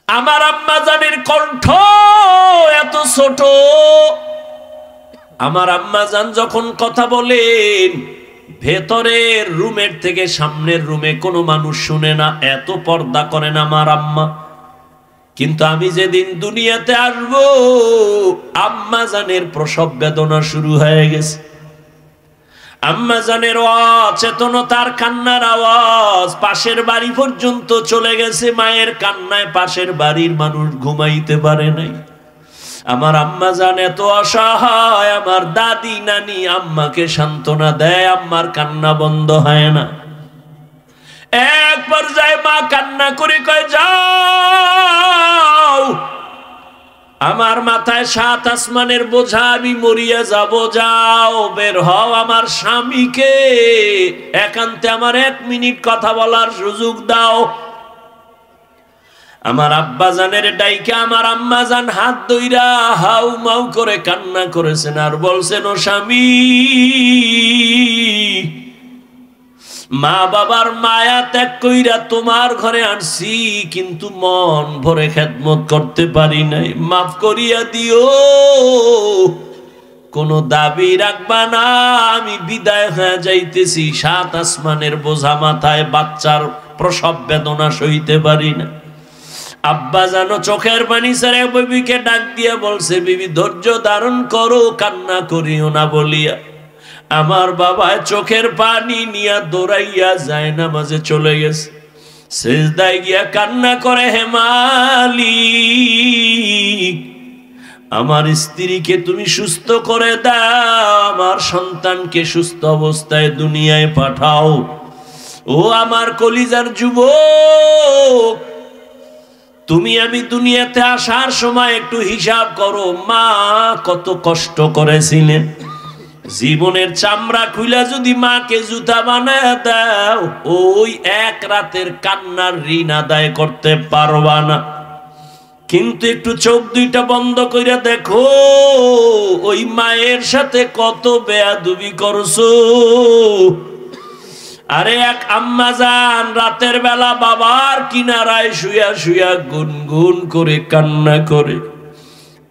আমার আম্মা জানের কণ্ঠ এত ছোট, আমার আম্মা জান যখন কথা বলেন ভেতরের রুমের থেকে সামনের রুমে কোনো মানুষ শুনে না, এত পর্দা করেন আমার আম্মা। কিন্তু আমি যেদিন দুনিয়াতে আসব আম্মা জানের প্রসব বেদনা শুরু হয়ে গেছে। আম্মা জানের অচেতনতার কান্নার আওয়াজ পাশের বাড়ি পর্যন্ত চলে গেছে। মায়ের কান্নায় পাশের বাড়ির মানুষ ঘুমাইতে পারে নাই। আমার আম্মা জান এত অসহায়, আমার দাদি নানি আম্মাকে সান্ত্বনা দেয়, আম্মার কান্না বন্ধ হয় না। এক পর্যায়ে মা কান্না করে কয়, যাও, আমার মাথায় 7 আসমানের বোঝা, আমি মরিয়া যাব, যাও বের হও, আমার স্বামীকে একান্তে আমার 1 মিনিট কথা বলার সুযোগ দাও। আমার আব্বা জানের ডাইকে আমার আম্মা জান হাত ধইরা হাউ মাউ করে কান্না করেছেন আর বলছেন, ও স্বামী, মা বাবার মায়া ত্যাগ কইরা তোমার ঘরে আনছি, কিন্তু মন ভরে খেদমত করতে পারি নাই, মাফ করিয়া দিও, কোনো দাবি রাখবা না, আমি বিদায় হয়ে যাইতেছি। 7 আসমানের বোঝা মাথায়, বাচ্চার প্রসব বেদনা সইতে পারি না। আব্বা জানো চোখের পানি ছেড়ে বিবিকে ডাক দিয়া বলছে, বিবি ধৈর্য ধারণ করো, কান্না করিও না বলিয়া আমার বাবা চোখের পানি নিয়া দৌড়াইয়া যায় নামাজে চলে গেছে। সিজদায় গিয়া কান্না করে, হে মালিক, আমার স্ত্রীকে তুমি সুস্থ করে দাও, আমার সন্তানকে সুস্থ অবস্থায় দুনিয়ায় পাঠাও। ও আমার কলিজার যুবক, তুমি আমি দুনিয়াতে আসার সময় একটু হিসাব করো, মা কত কষ্ট করেছিলেন। জীবনের চামড়া খুইলা যদি মাকে জুতা বানায় দাও, ওই 1 রাতের কান্নার ঋণ আদায় করতে পারবা না। কিন্তু একটু চোখ দুইটা বন্ধ কইরা দেখো, ওই মায়ের সাথে কত বেয়াদবি করছো। আরে এক আম্মা জান রাতের বেলা বাবার কিনারায় শুয়া শুয়া গুনগুন করে কান্না করে।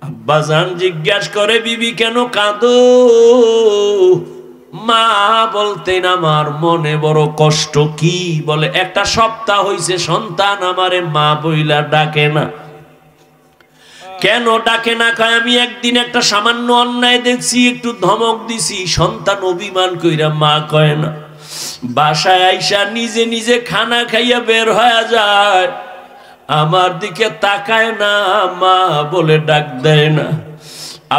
আব্বা জান জিজ্ঞাসা করে, বিবি কেন কাঁদো? মা বলতেন, আমার মনে বড় কষ্ট। কি বলে? 1 সপ্তাহ হইছে সন্তান আমারে মা বইলা ডাকে না। কেন ডাকে না? কয়, আমি একদিন একটা সামান্য অন্যায় দেখছি, একটু ধমক দিছি, সন্তান অভিমান কইরা মা কয় না। বাসায় আইসা নিজে নিজে খানা খাইয়া বের হয়ে যায়, আমার দিকে তাকায় না, মা বলে ডাক দেয় না।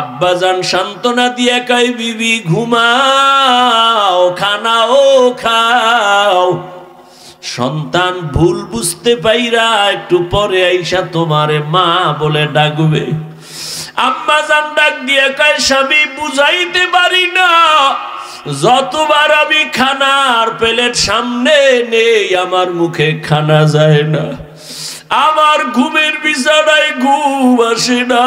আব্বা জান সান্ত্বনা দিয়ে কয়, বিবি ঘুমাও, খানাও খাও। সন্তান ভুল বুঝতে পাইরা একটু পরে আইসা তোমারে মা বলে ডাকবে। আম্মা জান ডাক দিয়ে কয়, স্বামী বুঝাইতে পারি না, যতবার আমি খানার প্লেট সামনে নেই আমার মুখে খানা যায় না, আমার ঘুমের বিছানায় ঘুম আসে না,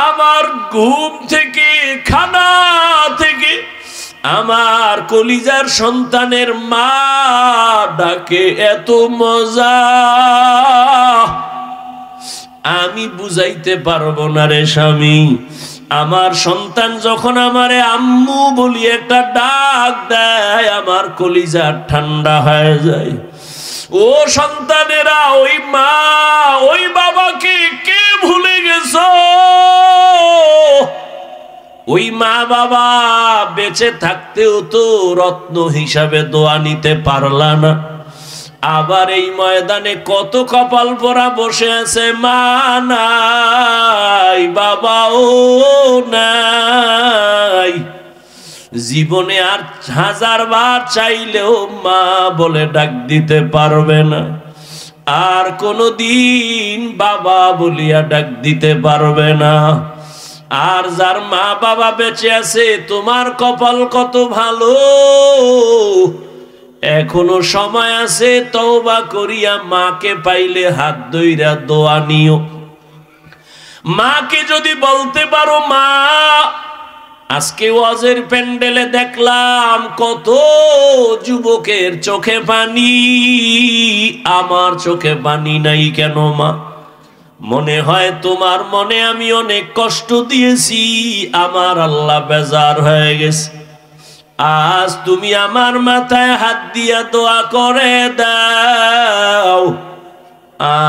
আমার ঘুম থেকে খানা থেকে আমার কলিজার সন্তানের মা ডাকে এত মজা, আমি বুঝাইতে পারবো না রে স্বামী। আমার সন্তান যখন আমারে আম্মু বলি একটা ডাক দেয়, আমার কলিজা ঠান্ডা হয়ে যায়। ও সন্তানেরা, ওই মা ওই বাবাকে কে ভুলে গেছো? ওই মা বাবা বেঁচে থাকতেও তো রত্ন হিসাবে দোয়া নিতে পারলা না। আবার এই ময়দানে কত কপাল পরা বসে আছে, মা নাই, বাবাও নাই। জীবনে আর 1000 বার চাইলেও মা বলে ডাক দিতে পারবে না, আর কোনদিন বাবা বলিয়া ডাক দিতে পারবে না। আর যার মা বাবা বেঁচে আছে, তোমার কপাল কত ভালো, এখনো সময় আছে, তওবা করিয়া মাকে পাইলে হাত ধইরা দোয়া নিও। মাকে যদি বলতে পারো, মা আজকে ওয়াজের প্যান্ডেলে দেখলাম কত যুবকের চোখে পানি। আমার চোখে পানি নাই কেন মা? মনে হয় তোমার মনে আমি অনেক কষ্ট দিয়েছি, আমার আল্লাহ বেজার হয়ে গেছে। আজ তুমি আমার মাথায় হাত দিয়া দোয়া করে দাও,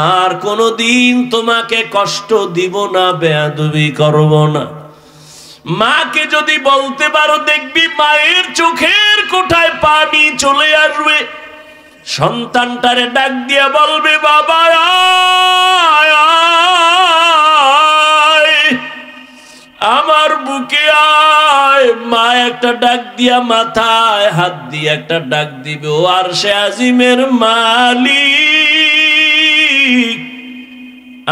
আর কোনোদিন তোমাকে কষ্ট দিব না, বেয়াদবি করব না। মাকে যদি বলতে পারো, দেখবি মায়ের চোখের কোঠায় পানি চলে আসবে। সন্তানটারে ডাক দিয়া বলবে, বাবা আয় আয়, আমার বুকে আয়। মা একটা ডাক দিয়া মাথায় হাত দিয়ে একটা ডাক দিবে, ও আরশে আজিমের মালিক,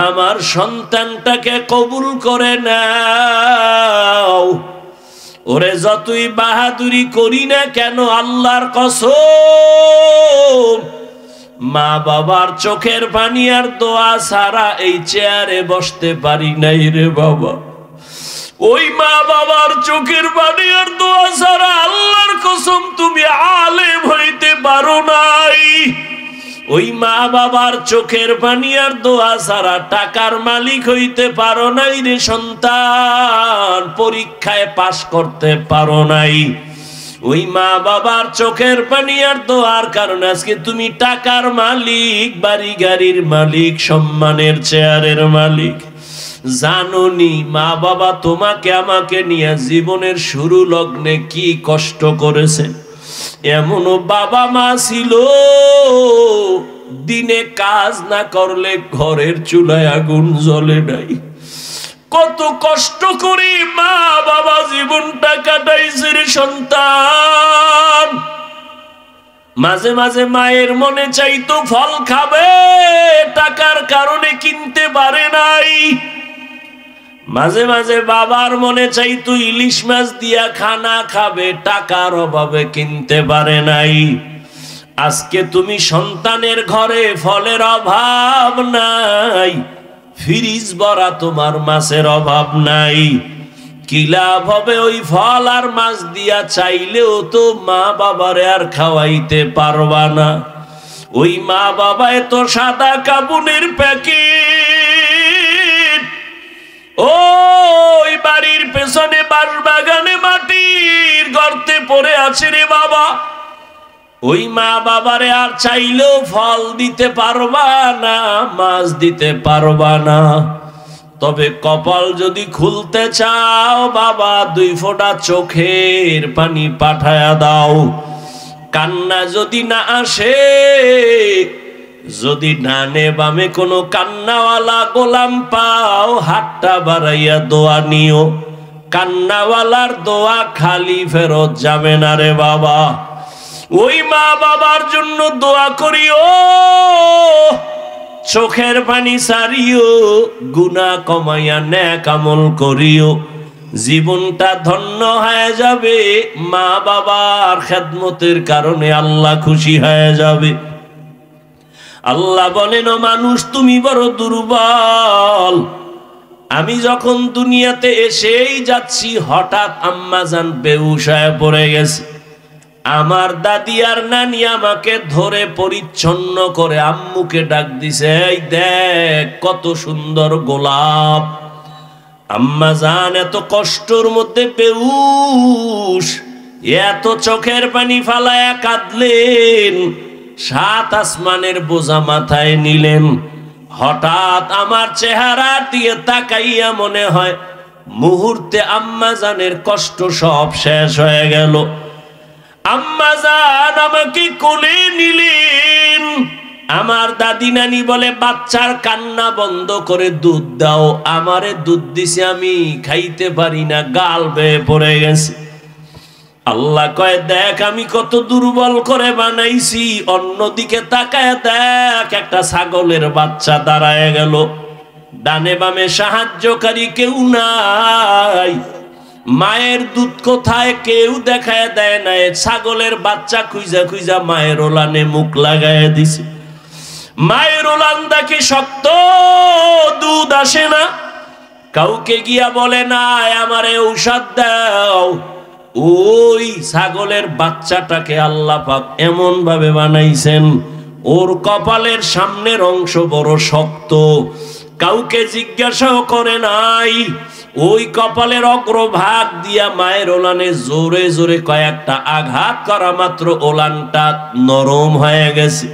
আমার সন্তানটাকে কবুল করে নাও। ওরে যতই বাহাদুরি করি না কেন, আল্লাহর কসম, মা বাবার চোখের পানি আর দোয়া ছাড়া এই চেয়ারে বসতে পারি নাই রে বাবা। ওই মা বাবার চোখের পানি আর দোয়া ছাড়া আল্লাহর কসম তুমি আলেম হইতে পারো নাই। ওই মা বাবার চোখের পানি আর দোয়া ছাড়া টাকার মালিক হইতে পারো নাই রে সন্তান, পরীক্ষায় পাশ করতে পারো নাই। ওই মা বাবার চোখের পানি আর দোয়ার কারণে আজকে তুমি টাকার মালিক, বাড়ি গাড়ির মালিক, সম্মানের চেয়ারের মালিক। জানোনি মা বাবা তোমাকে আমাকে নিয়ে জীবনের শুরু লগ্নে কি কষ্ট করেছে? এমনও বাবা মা ছিল দিনে কাজ না করলে ঘরের চুলায় আগুন জ্বলে নাই। কত কষ্ট করে মা বাবা জীবনটা কাটাইছে রে সন্তান। মাঝে মাঝে মায়ের মনে চাইতো ফল খাবে, টাকার কারণে কিনতে পারে নাই। মাঝে মাঝে বাবার মনে চাইতো ইলিশ মাছ দিয়া খানা খাবে, টাকার অভাবে কিনতে পারে নাই। আজকে তুমি সন্তানের ঘরে ফলের অভাব নাই, ফ্রিজ ভরা তোমার মাছের অভাব নাই। কি লাভ হবে ওই ফল আর মাছ দিয়া? চাইলেও তো মা বাবারে আর খাওয়াইতে পারবা না। ওই মা বাবা তো সাদা কাপুনের প্যাকেট, ওই বাড়ির পেছনে বাঁশবাগানে মাটির গর্তে পড়ে আছে রে বাবা। ওই মা বাবারে আর চাইলেও ফল দিতে পারবা না, মাছ দিতে পারবা না। তবে কপাল যদি খুলতে চাও বাবা, 2 ফোঁটা চোখের পানি পাঠায়া দাও। কান্না যদি না আসে, যদি ডানে বামে কোনো কান্নাওয়ালা গোলাম পাও, হাতটা বাড়াইয়া দোয়া নিও। কান্নাওয়ালার দোয়া খালি ফেরত যাবে না রে বাবা। ওই মা বাবার জন্য দোয়া করিও, চোখের পানি সারিও, গুনাহ কমাইয়া নেক আমল করিও। জীবনটা ধন্য হয়ে যাবে, মা বাবার খেদমতের কারণে আল্লাহ খুশি হয়ে যাবে। আল্লাহ বলেন, ও মানুষ তুমি বড় দুর্বল। আমি যখন দুনিয়াতে এসেই যাচ্ছি, হঠাৎ আম্মাজান বেহুশ হয়ে পড়ে গেছে। আমার দাদি আর নানি আমাকে ধরে পরিচ্ছন্ন করে আম্মুকে ডাক দিছে, এই দেখ কত সুন্দর গোলাপ। আম্মাজান এত কষ্টর মধ্যে বেহুশ, এত চোখের পানি ফালায়া কাঁদলেন, 7 আসমানের বোঝা মাথায় নিলেন। হঠাৎ আমার চেহারা দিয়ে তাকাইয়া মনে হয় মুহূর্তে আম্মাজানের কষ্ট সব শেষ হয়ে গেল। আম্মাজান আমাকে কোলে নিলেন। আমার দাদি নানি বলে, বাচ্চার কান্না বন্ধ করে দুধ দাও। আমারে দুধ দিছে, আমি খাইতে পারি না, গাল বেয়ে পড়ে গেছে। আল্লাহ কয়, দেখ আমি কত দুর্বল করে বানাইছি। অন্যদিকে তাকায় দেখ, একটা ছাগলের বাচ্চা দাঁড়ায় গেল। ডানে বামে সাহায্যকারী কেউ নাই। মায়ের দুধ কোথায় কেউ দেখায় দেয় না। ছাগলের বাচ্চা খুঁজা খুঁজা মায়ের ওলানে মুখ লাগায় দিছে। মায়ের ওলান দেখে শক্ত, দুধ আসে না। কাউকে গিয়া বলে না আমারে ঔষধ দাও। ওই ছাগলের বাচ্চাটাকে আল্লাহ পাক এমন ভাবে বানাইছেন, ওর কপালের সামনের অংশ বড় শক্ত, কাউকে জিজ্ঞাসাও করে নাই। ওই কপালের অগ্রভাগ দিয়া মায়ের ওলানে জোরে জোরে কয়েকটা আঘাত করা মাত্র ওলানটা নরম হয়ে গেছে।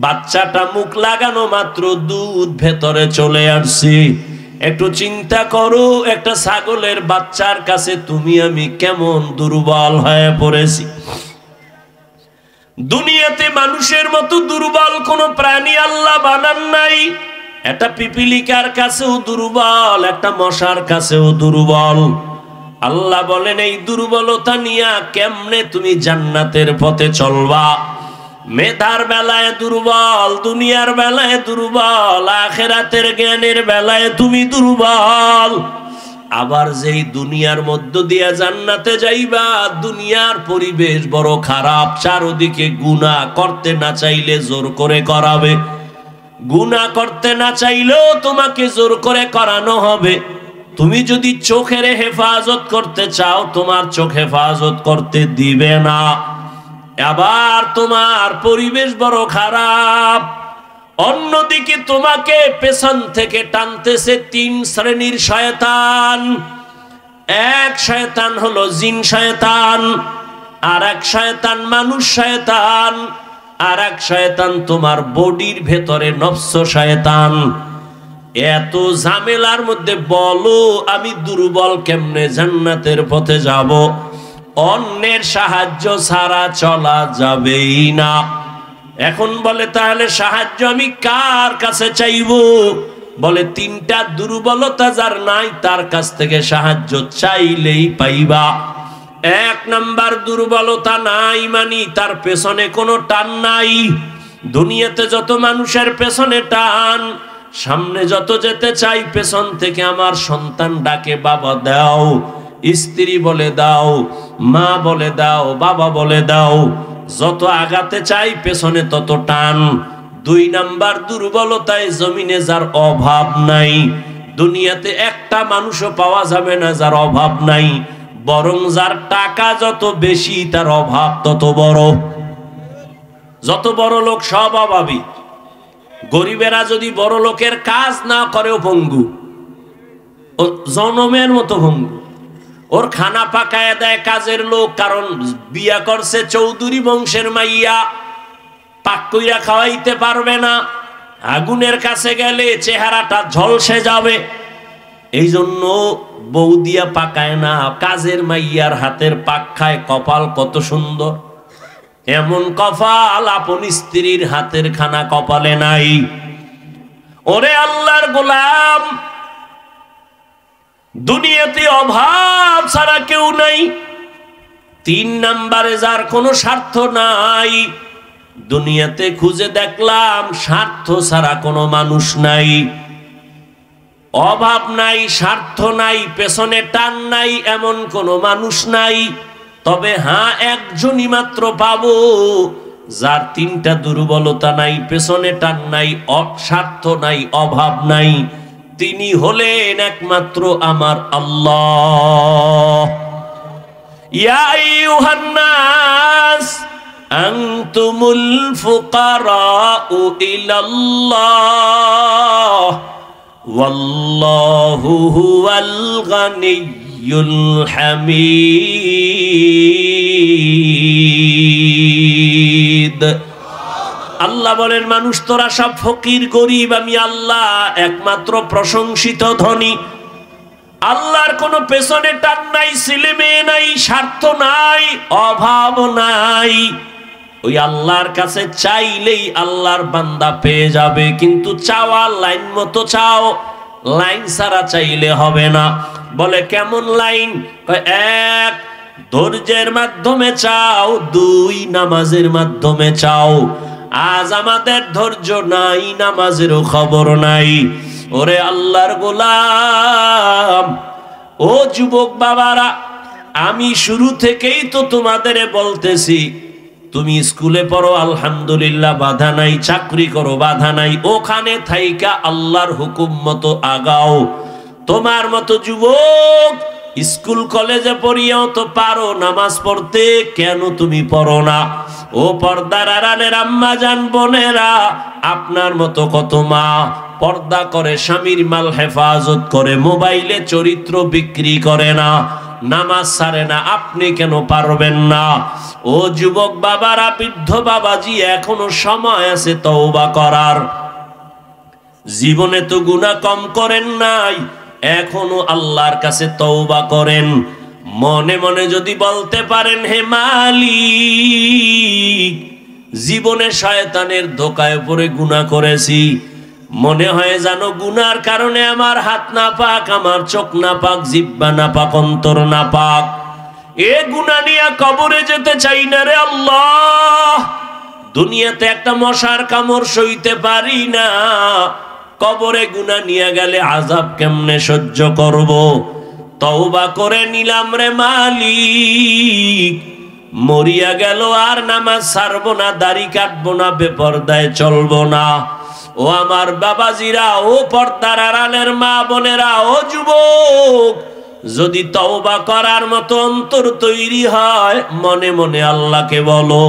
বাচ্চাটা মুখ লাগানো মাত্র দুধ ভেতরে চলে আসছে। একটু চিন্তা করো, একটা ছাগলের বাচ্চার কাছে তুমি আমি কেমন দুর্বল হয়ে পড়েছি। দুনিয়াতে মানুষের মতো দুর্বল কোন প্রাণী আল্লাহ বানান নাই। একটা পিপিলিকার কাছেও দুর্বল, একটা মশার কাছেও দুর্বল। আল্লাহ বলেন এই দুর্বলতা নিয়ে কেমনে তুমি জান্নাতের পথে চলবা? মেধার বেলায় দুর্বল, দুনিয়ার বেলায় দুর্বল, আখিরাতের জ্ঞানের বেলায় তুমি দুর্বল। আবার যেই দুনিয়ার মধ্য দিয়া জান্নাতে যাইবা, দুনিয়ার পরিবেশ বড় খারাপ, চারদিকে গুনাহ, করতে না চাইলে জোর করে করাবে, গুনাহ করতে না চাইলেও তোমাকে জোর করে করানো হবে। তুমি যদি চোখের হেফাজত করতে চাও, তোমার চোখ হেফাজত করতে দিবে না। আবার তোমার পরিবেশ বড় খারাপ, অন্যদিকে তোমাকে পেছন থেকে টানতেছে তিন শ্রেণীর শয়তান। এক শয়তান হলো জিন শয়তান, আর এক শয়তান মানুষ শয়তান, আর এক শয়তান তোমার বডির ভেতরে নফস শয়তান। এত ঝামেলার মধ্যে বলো আমি দুর্বল কেমনে জান্নাতের পথে যাব? অন্যের সাহায্য ছাড়া চলা যাবেই না। এখন বলে তাহলে সাহায্য আমি কার কাছে চাইব? বলে তিনটা দুর্বলতা যার নাই তার কাছ থেকে সাহায্য চাইলেই পাইবা। এক নাম্বার দুর্বলতা নাই মানে তার পেছনে কোনো টান নাই। দুনিয়াতে যত মানুষের পেছনে টান, সামনে যত যেতে চাই পেছন থেকে আমার সন্তান ডাকে বাবা দাও, স্ত্রী বলে দাও, মা বলে দাও, বাবা বলে দাও, যত আগাতে চাই পেছনে তত টান। দুই নাম্বার দুর্বলতায় জমিনে যার অভাব নাই। দুনিয়াতে একটা মানুষও পাওয়া যাবে না যার অভাব নাই, বরং যার টাকা যত বেশি তার অভাব তত বড়। যত বড় লোক সব অভাবী। গরিবেরা যদি বড় লোকের কাজ না করেও পঙ্গু, ও জনমের মতো ভঙ্গু। ওর খানা পাকায় দেয় কাজের লোক, কারণ বিয়া করছে চৌধুরী বংশের মাইয়া, পাক কইরা খাওয়াইতে পারবে না। আগুনের কাছে গেলে চেহারাটা ঝলসে যাবে, এই জন্য বউ দিয়া পাকায় না, কাজের মাইয়ার হাতের পাক খায়। কপাল কত সুন্দর, এমন কপাল আপন স্ত্রীর হাতের খানা কপালে নাই। ওরে আল্লাহর গোলাম, দুনিয়াতে অভাব ছাড়া কেউ নাই। তিন নাম্বারে যার কোনো স্বার্থ নাই। দুনিয়াতে খুঁজে দেখলাম স্বার্থ ছাড়া কোনো মানুষ নাই। অভাব নাই, স্বার্থ নাই, পেছনে টান নাই, এমন কোনো মানুষ নাই। তবে হ্যাঁ, একজনই মাত্র পাবো যার তিনটা দুর্বলতা নাই, পেছনে টান নাই, স্বার্থ নাই, অভাব নাই। তিনি হলেন একমাত্র আমার আল্লাহ। ইয়া আইয়ুহান নাস আনতুমুল ফুকারাউ ইলাল্লাহ ওয়াল্লাহু হুয়াল গানিয়্যুল হামিদ। আল্লাহ বলেন মানুষ তোরা সব ফকির গরিব, আমি আল্লাহ একমাত্র প্রশংসিত ধনী। আল্লাহর কোনো পেছনে টান নাই, ছেলে মেয়ে নাই, স্বার্থ নাই, অভাব নাই। ওই আল্লাহর কাছে চাইলেই আল্লাহর বান্দা পেয়ে যাবে, কিন্তু চাওয়া লাইন মতো চাও, লাইন ছাড়া চাইলে হবে না। বলে কেমন লাইন? এক, ধৈর্যের মাধ্যমে চাও। দুই, নামাজের মাধ্যমে চাও। আজ আমাদের ধৈর্য নাই, নামাজেরও খবর নাই। ওরে আল্লাহর গোলাম, ও যুবক বাবারা, আমি শুরু থেকেই তো তোমাদের বলতেছি, তুমি স্কুলে পড়ো আলহামদুলিল্লাহ, বাধা নাই। চাকরি করো, বাধা নাই। ওখানে থাইকা আল্লাহর হুকুম মতো আগাও। তোমার মতো যুবক স্কুল কলেজে পড়িয়াও তো পারো নামাজ পড়তে, কেন তুমি পড়ো না? ও পর্দার আড়ালের আম্মা জান বোনেরা, আপনার মতো কত মা পর্দা করে, স্বামীর মাল হেফাজত করে, মোবাইলে চরিত্র বিক্রি করে না, নামাজ ছাড়ে না, আপনি কেন পারবেন না? ও যুবক বাবারা, বৃদ্ধ বাবাজি, এখনো সময় আছে তওবা করার। জীবনে তো গুনাহ কম করেন নাই, এখনো আল্লাহর কাছে তওবা করেন। মনে মনে যদি বলতে পারেন, হে মালিক, জীবনে শয়তানের ধোকায় পড়ে গুনাহ করেছি, মনে হয় জানো গুনার কারণে আমার হাত না পাক, আমার চোখ না পাক, জিহ্বা না পাক, অন্তর না পাক, এ গুনাহ নিয়ে কবরে যেতে চাই না রে আল্লাহ। দুনিয়াতে একটা মশার কামড় সইতে পারি না, কবরে গুনাহ নিয়ে গেলে আযাব কেমনে সহ্য করব? তওবা করে নিলাম রে মালিক, মরিয়া গেল আর নামাজ ছাড়বো না, দাড়ি কাটবো না, বেপরদায় চলবো না। ও আমার বাবাজিরা, ও পর্দার আড়ালের মা বোনেরা, ও যুবক, যদি তওবা করার মতো অন্তর তৈরি হয়, মনে মনে আল্লাহকে বলো,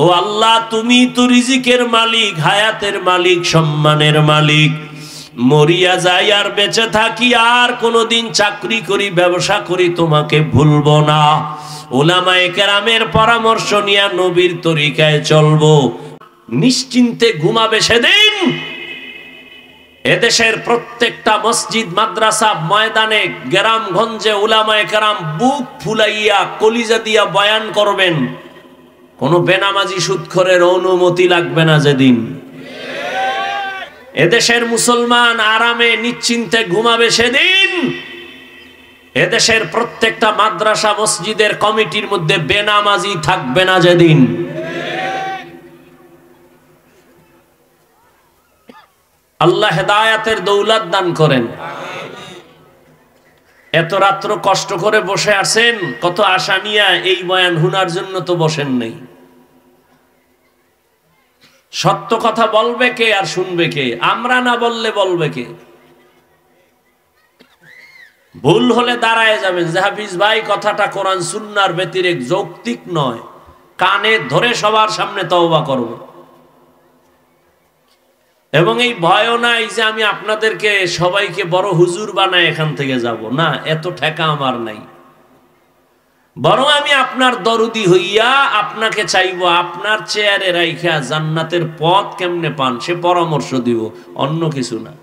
ও আল্লাহ, তুমি তো রিজিকের মালিক, হায়াতের মালিক, সম্মানের মালিক। মরিয়া যাই আর বেঁচে থাকি আর কোনোদিন চাকরি করি, ব্যবসা করি, তোমাকে ভুলবো না। উলামায়ে কেরামের পরামর্শ নিয়ে নবীর তরিকায় চলবো। নিশ্চিন্তে ঘুমাবে সেদিন এদেশের প্রত্যেকটা মসজিদ, মাদ্রাসা, ময়দানে, গ্রামগঞ্জে উলামায়ে কেরাম বুক ফুলাইয়া কলিজা দিয়া বয়ান করবেন। কোনো বেনামাজি সুদখোরের অনুমতি লাগবে না যেদিন। এদেশের মুসলমান আরামে নিশ্চিন্তে ঘুমাবে সেদিন। এদেশের প্রত্যেকটা মাদ্রাসা, মসজিদের কমিটির মধ্যে বেনামাজি থাকবে না যেদিন। আল্লাহ হেদায়াতের দৌলত দান করেন। এত রাত্র কষ্ট করে বসে আছেন, কত আশা নিয়ে এই বয়ান হুনার জন্য তো বসেন নাই। সত্য কথা বলবে কে আর শুনবে কে? আমরা না বললে বলবে কে? ভুল হলে দাঁড়ায় যাবেন যে হাফিজ ভাই কথাটা কোরআন সুন্নাহর ব্যতিরেক, যৌক্তিক নয়, কানে ধরে সবার সামনে তওবা করব। এবং এই ভয়ও নাই যে আমি আপনাদেরকে সবাইকে বড় হুজুর বানায় এখান থেকে যাব, না, এত ঠেকা আমার নাই। বরং আমি আপনার দরদি হইয়া আপনাকে চাইবো, আপনার চেয়ারে রাইখা জান্নাতের পথ কেমনে পান সে পরামর্শ দিব, অন্য কিছু না।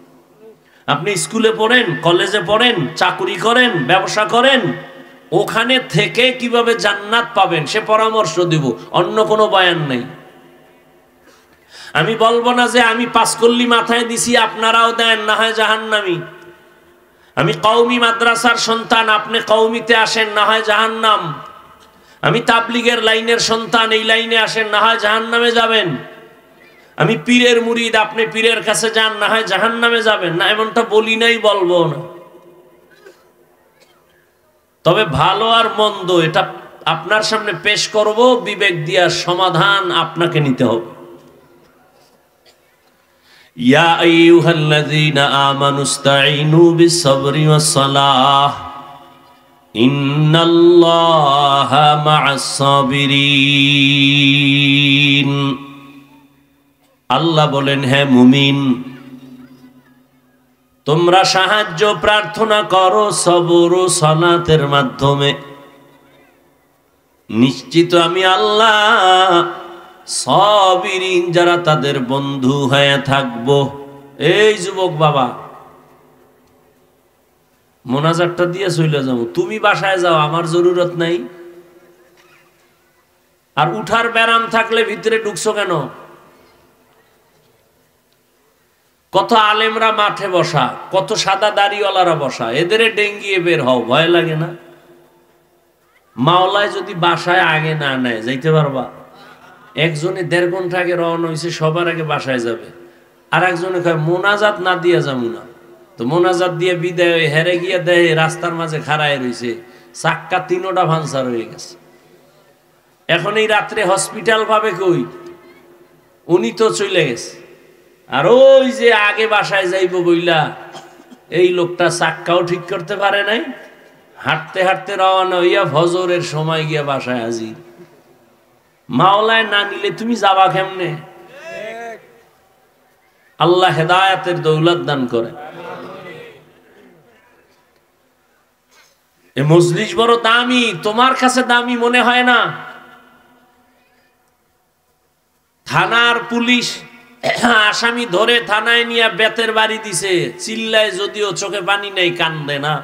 আপনি স্কুলে পড়েন, কলেজে পড়েন, চাকরি করেন, ব্যবসা করেন, ওখানে থেকে কিভাবে জান্নাত পাবেন সে পরামর্শ দিব, অন্য কোনো বয়ান নেই। আমি বলবো না যে আমি পাঁচকল্লি মাথায় দিছি আপনারাও দেন, না হয় জাহান্নামী। আমি কওমি মাদ্রাসার সন্তান, আপনি কওমিতে আসেন, না হয় জাহান্নাম। আমি তাবলিগের লাইনের সন্তান, এই লাইনে আসেন, না হয় জাহান্নামে যাবেন। আমি পীরের মুরিদ, আপনি পীরের কাছে যান, না হয় জাহান্নামে যাবেন। না, এমনটা বলি নাই, বলবো না। তবে ভালো আর মন্দ এটা আপনার সামনে পেশ করব, বিবেক দিয়া সমাধান আপনাকে নিতে হবে। ইয়া আইয়ুহাল্লাযীনা আমানুস্তাঈনু বিস-সাবরি ওয়াস-সালাহ ইন্নাল্লাহা মা'আস-সাবিরিন। আল্লাহ বলেন, হে মুমিন, তোমরা সাহায্য প্রার্থনা করো সবর ও সালাতের মাধ্যমে, নিশ্চিত আমি আল্লাহ সাবিরিন যারা তাদের বন্ধু হয়ে থাকবো। এই যুবক বাবা, মোনাজাতটা দিয়ে চলে যাও, তুমি বাসায় যাও, আমার জরুরত নাই। আর উঠার ব্যারাম থাকলে ভিতরে ঢুকছো কেন? কত আলেমরা মাঠে বসা, কত সাদা দাড়িওয়ালারা বসা, এদের ডেঙ্গিয়ে বের হও, ভয় লাগে না? মাওলায় যদি বাসায় আগে না নেয় যাইতে পারবা? একজনে 1.5 ঘন্টা আগে রওনা হয়েছে, সবার আগে বাসায় যাবে। আর একজনে কয় মোনাজাত না দিয়ে যাবো না, তো মোনাজাত দিয়ে বিদায় হেরে গিয়ে দেয় রাস্তার মাঝে খাড়ায় রয়েছে, চাক্কা 3টা ভাঙচার হয়ে গেছে। এখন এই রাত্রে হসপিটাল পাবে কই? উনি তো চলে গেছে। আর ওই যে আগে বাসায় যাইব বইলা এই লোকটা চাক্কাও ঠিক করতে পারে নাই, হাঁটতে হাঁটতে রওনা হইয়া ফজরের সময় গিয়া বাসায় হাজির। মাওলায় না নিলে তুমি যাবা কেমনে? আল্লাহ হেদায়েতের দৌলত দান করে। এ মজলিস বড় দামি, তোমার কাছে দামি মনে হয় না? থানার পুলিশ আসামি ধরে থানায় নিয়ে বেতের বাড়ি দিছে, চিল্লায় যদিও চোখে পানি নেই, কান্দে না।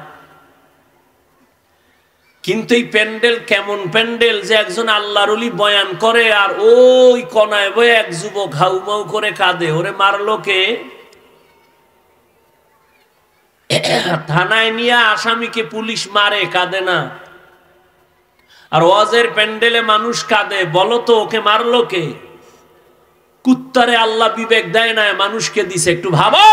কিন্তু এই প্যান্ডেল কেমন প্যান্ডেল যে একজন আল্লাহর ওলি বয়ান করে আর ওই কোনায় বয়ে এক যুবক হাউমাউ করে কাঁদে, ওরে মারলো কে? থানায় নিয়ে আসামিকে পুলিশ মারে, কাঁদে না। আর ওয়াজের প্যান্ডেলে মানুষ কাঁদে, বলো তো ওকে মারলো কে? কুত্তারে আল্লাহ বিবেক দেয় না, মানুষকে দিছে। একটু ভাবো,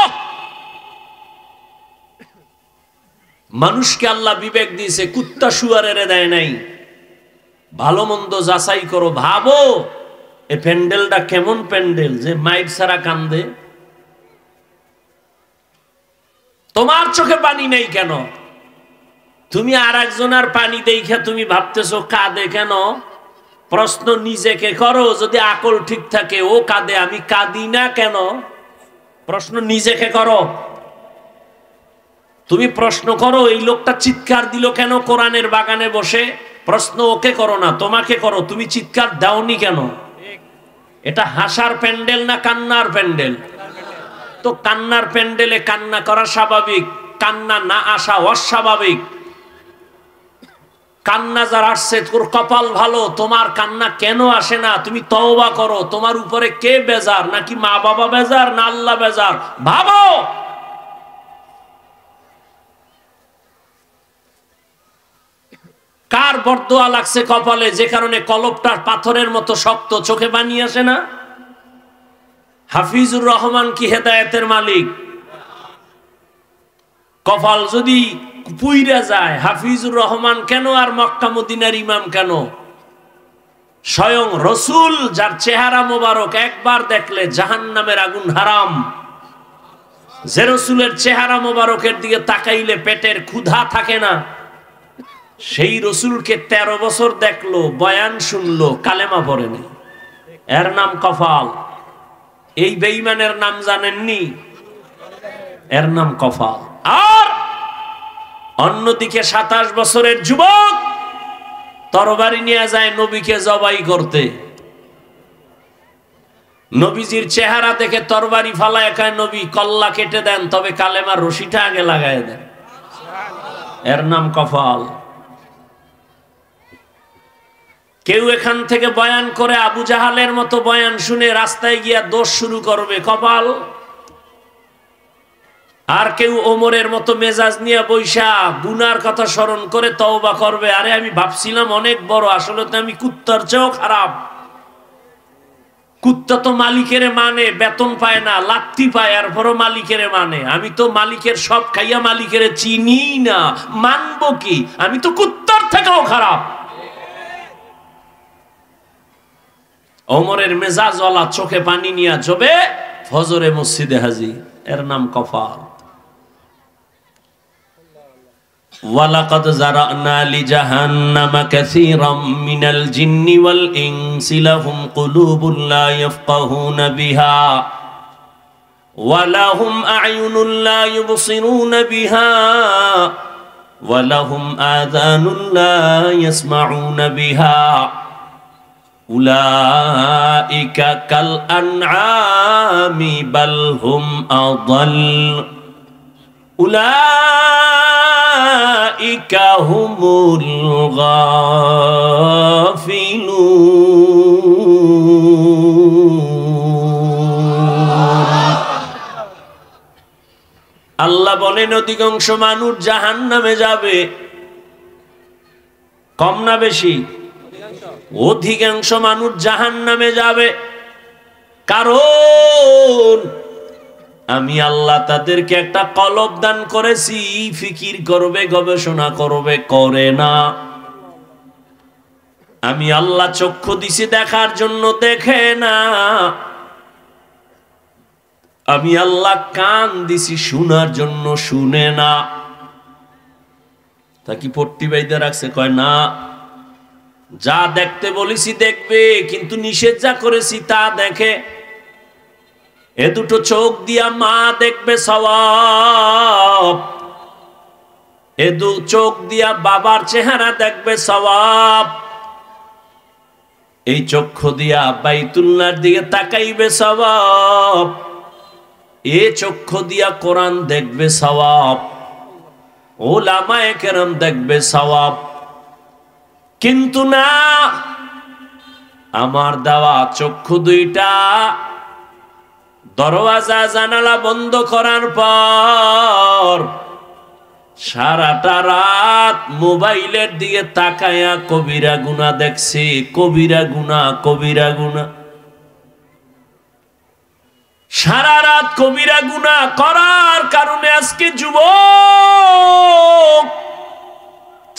মানুষকে আল্লাহ বিবেক দিয়েছে, কুত্তা শুয়ারের দেয় নাই। ভালো মন্দ যাচাই করো, ভাবো এই প্যান্ডেলটা কেমন প্যান্ডেল যে মাইক ছাড়া কান্দে। তোমার চোখে পানি নেই কেন? তুমি আর একজনের পানি দেখা তুমি ভাবতেছো কাঁদে কেন? প্রশ্ন নিজেকে করো, যদি আকল ঠিক থাকে ও কাঁদে, আমি কাঁদি না কেন? প্রশ্ন নিজেকে করো। তুমি প্রশ্ন করো এই লোকটা চিৎকার দিল কেন কোরআনের বাগানে বসে? প্রশ্ন ওকে করো না, তোমাকে করো, তুমি চিৎকার দাওনি কেন? এটা হাসার প্যান্ডেল না কান্নার প্যান্ডেল? তো কান্নার প্যান্ডেলে কান্না করা স্বাভাবিক, কান্না না আসা অস্বাভাবিক। কান্না যার আসছে তোর কপাল ভালো, তোমার কান্না কেন আসে না? তুমি তওবা করো। তোমার উপরে কে বেজার? নাকি মা বাবা বেজার, না আল্লাহ বেজার? ভাবো। কার বরদোয়া লাগছে কপালে যে কারণে কলবটা পাথরের মতো শক্ত, চোখে পানি আসে না? হাফিজুর রহমান কি হেদায়েতের মালিক? কপাল যদি পুইরা যায়, হাফিজুর রহমান কেন আর মক্কা মদিনার ইমাম কেন? স্বয়ং রসুল যার চেহারা মোবারক একবার দেখলে জাহান্নামের আগুন হারাম, যে রসুলের চেহারা মোবারকের দিকে তাকাইলে পেটের ক্ষুধা থাকে না, সেই রসুলকে 13 বছর দেখলো, বয়ান শুনলো, কালেমা পড়েনি। এর নাম কপাল। এই বেঈমানের নাম জানেননি? এর নাম কপাল। আর অন্যদিকে 27 বছরের যুবক তরবারি নিয়ে যায় নবীকে জবাই করতে। নবীজির চেহারা দেখে তরবারি ফালায় খায়, নবী কল্লা কেটে দেন, তবে কালেমার রশিটা আগে লাগায় দেন। এর নাম কপাল। কেউ এখান থেকে বয়ান করে আবু জাহালের মতো বয়ান শুনে রাস্তায় গিয়া দোষ শুরু করবে, কপাল। আর কেউ ওমরের মতো মেজাজ নিয়ে বৈশা গুনার কথা স্মরণ করে তওবা করবে, আরে আমি ভাবছিলাম অনেক বড়, আসলে তো আমি কুত্তার চেয়েও খারাপ। কুত্তা তো মালিকের মানে, বেতন পায় না, লাত্তি পায়, এরপরও মালিকের মানে। আমি তো মালিকের সব খাইয়া মালিকের চিনি না, মানবো কি? আমি তো কুত্তার থেকেও খারাপ। ওমরের মেজাজওয়ালা চোখে পানি নিয়ে যাবে ফজরে মসজিদে হাজির। এর নাম কপাল। ওয়ালাকাদ যারানা লিজাহান্নামা কাসীরাম মিনাল জিন্নি ওয়াল ইনসি লাহুম কুলুবুন লা ইয়াফকাহুনা বিহা ওয়া লাহুম আ'য়ুনুন লা ইউবসিরুনা বিহা ওয়া লাহুম আযানুন লা ইয়াসমাউনা বিহা উলাইকা কাল আনআমি বাল হুম আযাল উলাইকা হুমুল গাফিলুন। আল্লাহ বলেন অধিকাংশ মানুষ জাহান্নামে যাবে। কম না বেশি? অধিকাংশ মানুষ জাহান্নামে যাবে। কারণ আমি আল্লাহ তাদেরকে একটা কলব দান করেছি, ফিকির করবে, গবেষণা করবে, করে না। আমি আল্লাহ চক্ষু দিছি দেখার জন্য, দেখে না। আমি আল্লাহ কান দিছি শোনার জন্য, শুনে না। তা কি পট্টি বাইদা রাখছে? কয় না, যা দেখতে বলেছি দেখবে, কিন্তু নিষেধ যা করেছি তা দেখে। এ দুটো চোখ দিয়া মা দেখবে সওয়াব, এ দু চোখ দিয়া বাবার চেহারা দেখবে সওয়াব, এই চক্ষু দিয়া বাইতুল্লাহর দিকে তাকাইবে সওয়াব, এ চক্ষু দিয়া কোরআন দেখবে সওয়াব, উলামায়ে কেরাম দেখবে সওয়াব। কিন্তু না, আমার দেওয়া চক্ষু দুইটা দরওয়াজা জানালা বন্ধ করার পর সারাটা রাত মোবাইলের দিকে তাকায়া কবিরা গুনাহ দেখছি, কবিরা গুনাহ, কবিরা গুনাহ। সারা রাত কবিরা গুনাহ করার কারণে আজকে যুবক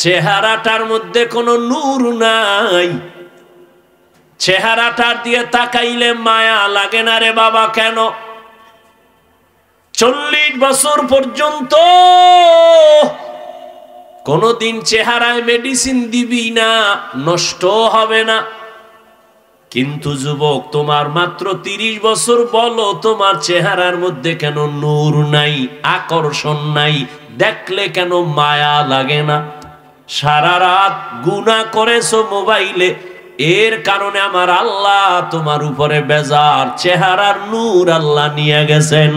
চেহারাটার মধ্যে কোনো নূর নাই। চেহারাটার দিয়ে তাকাইলে মায়া লাগে না রে বাবা। কেন? 40 বছর পর্যন্ত কোনদিন চেহারায় মেডিসিন দিবি না, নষ্ট হবে না। কিন্তু যুবক, তোমার মাত্র 30 বছর, বলো তোমার চেহারার মধ্যে কেন নূর নাই, আকর্ষণ নাই, দেখলে কেন মায়া লাগে না? সারা রাত গুনাহ করেছো মোবাইলে, এর কারণে আমার আল্লাহ তোমার উপরে বেজার, চেহারার নূর আল্লাহ নিয়ে গেছেন।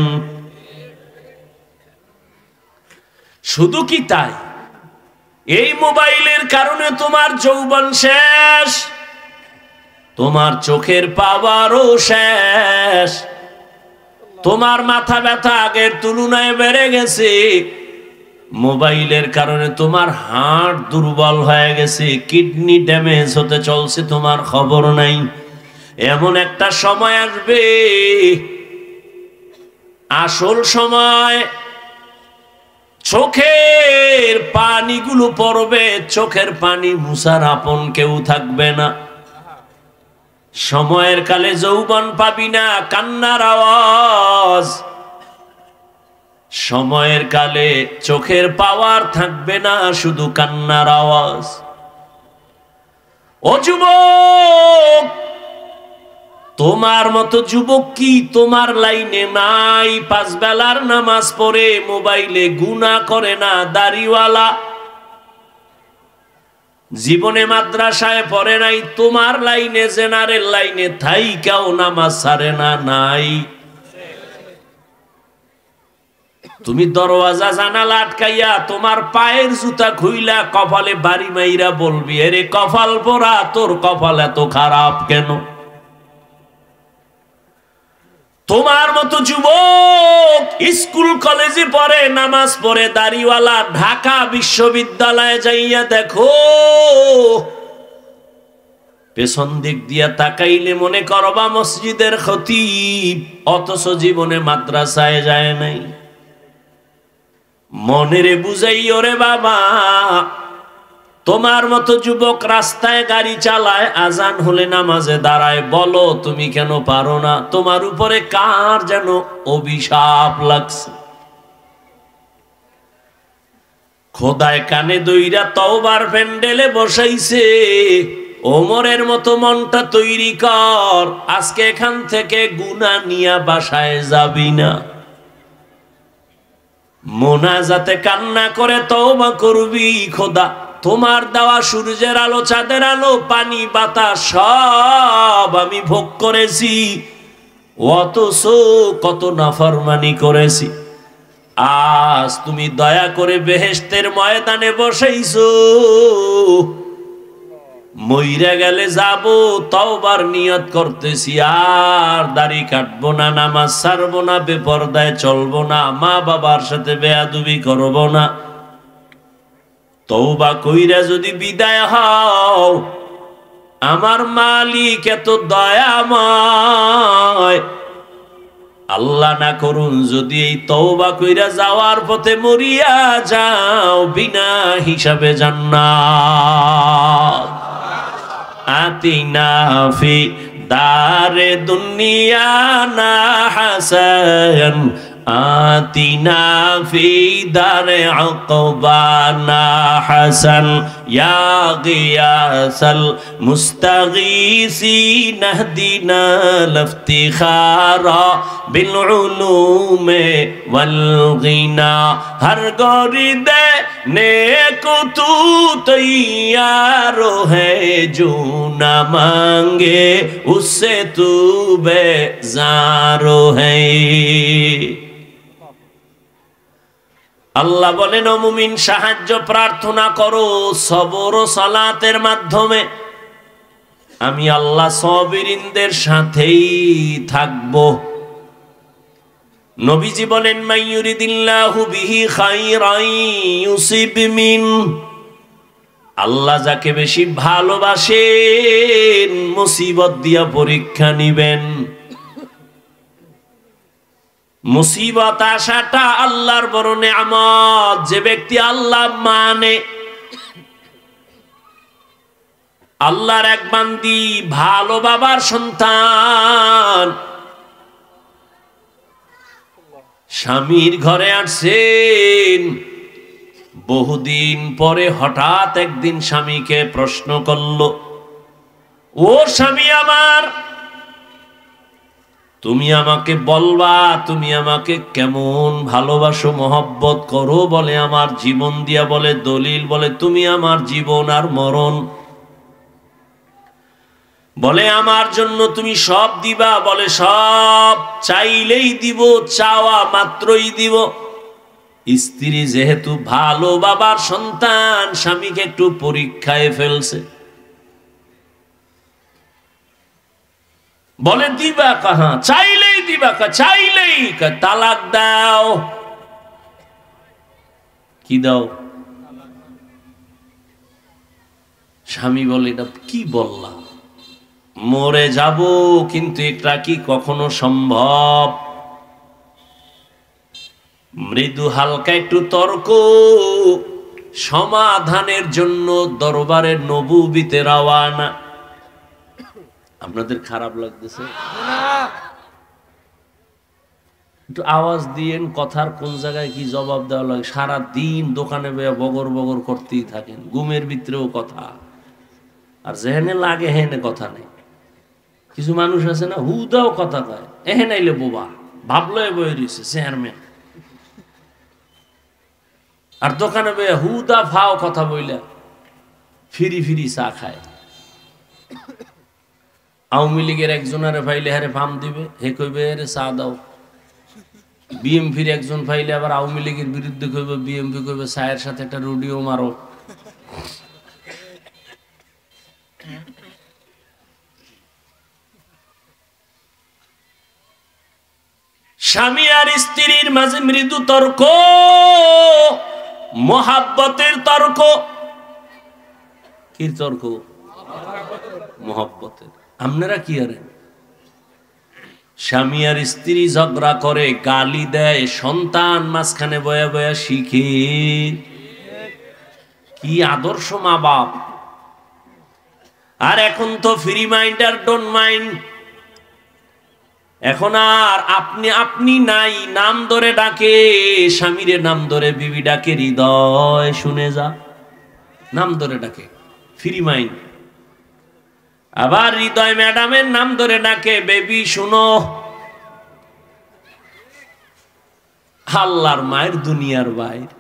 শুধু কি তাই, এই মোবাইলের কারণে তোমার যৌবন শেষ, তোমার চোখের পাওয়ারও শেষ, তোমার মাথা ব্যথা আগের তুলনায় বেড়ে গেছে। মোবাইলের কারণে তোমার হার্ট দুর্বল হয়ে গেছে, কিডনি ড্যামেজ হতে চলছে, তোমার খবর নাই। এমন একটা সময় আসবে, আসল সময়, চোখের পানিগুলো পড়বে, চোখের পানি মুছার আপন কেউ থাকবে না। সময়ের কালে যৌবন পাবি না, কান্নার আওয়াজ। সময়ের কালে চোখের পাওয়ার থাকবে না, শুধু কান্নার আওয়াজ। ও যুবক, তোমার মতো যুবক কি তোমার লাইনে নাই? 5 বেলার নামাজ পড়ে মোবাইলে গুনাহ করে না, দাড়িওয়ালা, জীবনে মাদ্রাসায় পড়ে নাই, তোমার লাইনে জেনারেল লাইনে থাইকাও নামাজ ছাড়ে না, নাই? তুমি দরওয়াজা জানালা আটকাইয়া তোমার পায়ের জুতা খুইলা কপালে বাড়ি মাইরা বলবি, আরে কপাল পোড়া, তোর কপাল এত খারাপ কেন? তোমার মতো যুবক স্কুল কলেজে পড়ে, নামাজ পড়ে, দাড়িওয়ালা, ঢাকা বিশ্ববিদ্যালয়ে যাইয়া দেখো, পেছন দিক দিয়া তাকাইলে মনে করবা মসজিদের খতিব, অথচ জীবনে মাদ্রাসায় যায় নাই। মনেরে বুঝাই ওরে বাবা, তোমার মতো যুবক রাস্তায় গাড়ি চালায়, আজান হলে নামাজে দাঁড়ায়, বলো তুমি কেন পারো না? তোমার উপরে কার যেন অভিশাপ লাগছে। খোদায় কানে দইরা তওবার প্যান্ডেলে বসাইছে, ওমরের মতো মনটা তৈরি কর, আজকে এখান থেকে গুনাহ নিয়া বাসায় যাবি না। মোনাজাতে কান্না করে তওবা করবি, খোদা তোমার দেওয়া সূর্যের আলো, চাঁদের আলো, পানি, বাতাস সব আমি ভোগ করেছি, অথচ কত নাফরমানি করেছি। আজ তুমি দয়া করে বেহেশতের ময়দানে বসাইছো, মইরা গেলে যাব, তওবার নিয়ত করতেছি, আর দাড়ি কাটবো না, নামাজ ছাড়বো না, বেপরদায় চলবো না, মা বাবার সাথে বেয়াদবি করবো না। তওবা কইরা যদি বিদায় হও, আমার মালিক এত দয়াময়, আল্লাহ না করুন যদি এই তওবা কইরা যাওয়ার পথে মরিয়া যাও, বিনা হিসাবে জান্নাত। আতিনা ফি দারে দুনিয়া না হাসান আতিনা ফি দারে আকবানা হাসান ইয়া গিয়াসাল মুস্তাগীসিন নাহদিনা লফতিখারা বিল উলুমে ওয়াল গিনা হর গরিদে नेको तू तैयार है जो न मांगे उससे तू बेजार है। আল্লাহ বলেন ও মুমিন সাহায্য প্রার্থনা করো সবর ও সালাতের মাধ্যমে, আমি আল্লাহ সাবিরিনদের সাথেই থাকবো। নবীজি বলেন মাইয়ুরিদিল্লাহু বিহি খাইরান ইউসিব মিন, আল্লাহ যাকে বেশি ভালোবাসেন মুসিবত দিয়া পরীক্ষা নিবেন। মুসিবত আসাটা আল্লাহর বড় নেয়ামত। যে ব্যক্তি আল্লাহ মানে, আল্লাহর এক বান্দি, ভালো বাবার সন্তান, স্বামীর ঘরে আসছেন, বহুদিন পরে হঠাৎ একদিন স্বামীকে প্রশ্ন করল, ও স্বামী আমার, তুমি আমাকে বলবা তুমি আমাকে কেমন ভালোবাসো, মহব্বত করো? বলে আমার জীবন দিয়া, বলে দলিল, বলে তুমি আমার জীবন আর মরণ। বলে আমার জন্য তুমি সব দিবা? বলে সব, চাইলেই দিব, চাওয়া মাত্রই দিব। স্ত্রী যেহেতু ভালো বাবার সন্তান, স্বামীকে একটু পরীক্ষায় ফেলছে। বলে দিবা কাহা? চাইলেই দিবা কা? চাইলেই তালাক দাও। কি দাও? স্বামী বলে এটা কি বললা? মরে যাব, কিন্তু এটা কি কখনো সম্ভব? মৃদু হালকা একটু তর্ক সমাধানের জন্য দরবারের নবুবীতে রওয়ানা। আপনাদের খারাপ লাগতেছে? একটু আওয়াজ দিয়েন, কথার কোন জায়গায় কি জবাব দেওয়া লাগে। সারা দিন দোকানে বগর বগর করতেই থাকেন, ঘুমের ভিতরেও কথা, আর যেহেনে লাগে হেনে কথা নেই। কিছু মানুষ আছে না, হুদাও কথা কয়, এহে নাইলে বোবা, ভাবলো বয়ে রয়েছে চেয়ারম্যান, আর দোকানে বয়ে হুদা ফাও কথা বইলা ফিরি ফিরি চা খায়। আওয়ামী লীগের একজনের ফাইলে হারে ফার্ম দিবে, হে কইবে রে চা দাও। বিএমপির একজন ফাইলে আবার আওয়ামী লীগের বিরুদ্ধে কইবে, বিএমপি কইবে চায়ের সাথে একটা রুডিও মারো। স্বামী আর স্ত্রীর মাঝে মৃদু তর্ক, মহাব্বতের তর্ক। কি তর্ক? মহাব্বতের। আপনারা কি আরে? স্বামী আর স্ত্রী ঝগড়া করে, গালি দেয়, সন্তান মাঝখানে বয়া বয়া শিখে। কি আদর্শ মা বাপ! আর এখন তো ফ্রি মাইন্ড আর ডোন্ট মাইন্ড। এখন আর আপনি আপনি নাই, নাম ধরে ডাকে। স্বামীরে নাম ধরে বিবি ডাকে, হৃদয় শুনে যা, নাম ধরে ডাকে, ফ্রি মাইন্ড। আবার হৃদয় ম্যাডামের নাম ধরে ডাকে, বেবি শুনো। আল্লাহর মায়ের দুনিয়ার বাইর